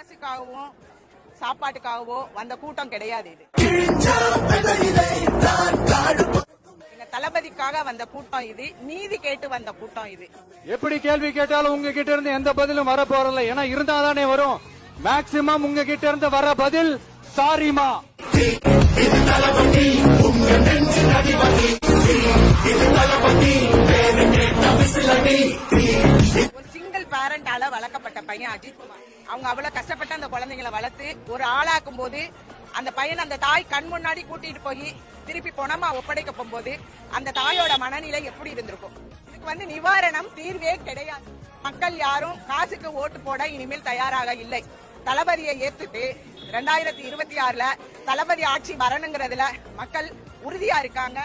காசுக்காகவும் சாப்பாட்டுக்காகவோ வந்த கூட்டம் கிடையாது. இது எங்க தளபதிக்காக வந்த கூட்டம். இது நீதி கேட்டு வந்த கூட்டம். இது எப்படி கேள்வி கேட்டாலும் உங்ககிட்ட இருந்து எந்த பதிலும் வர போறதில்ல. ஏன்னா இருந்தாதானே வரும். மேக்சிமம் உங்ககிட்ட இருந்து வர பதில் சாரிமா. ஒரு சிங்கிள் பேரண்டால வளர்க்கப்பட்ட பையன் அஜித்குமார். அவங்க அவ்வளவு கஷ்டப்பட்டு அந்த குழந்தைங்களை வளர்த்து ஒரு ஆளாக்கும் போது அந்த பையன் அந்த தாய் கண் முன்னாடி கூட்டிட்டு போய் திருப்பி பணமா ஒப்படைக்க போகும்போது அந்த தாயோட மனநிலை எப்படி இருந்திருக்கும்? இதுக்கு நிவாரணம் தீர்வே கிடையாது. மக்கள் யாரும் காசுக்கு ஓட்டு போட இனிமேல் தயாராக இல்லை. தளபதியை ஏத்துட்டு 2026ல தளபதி ஆட்சி வரணுங்கிறதுல மக்கள் உறுதியா இருக்காங்க.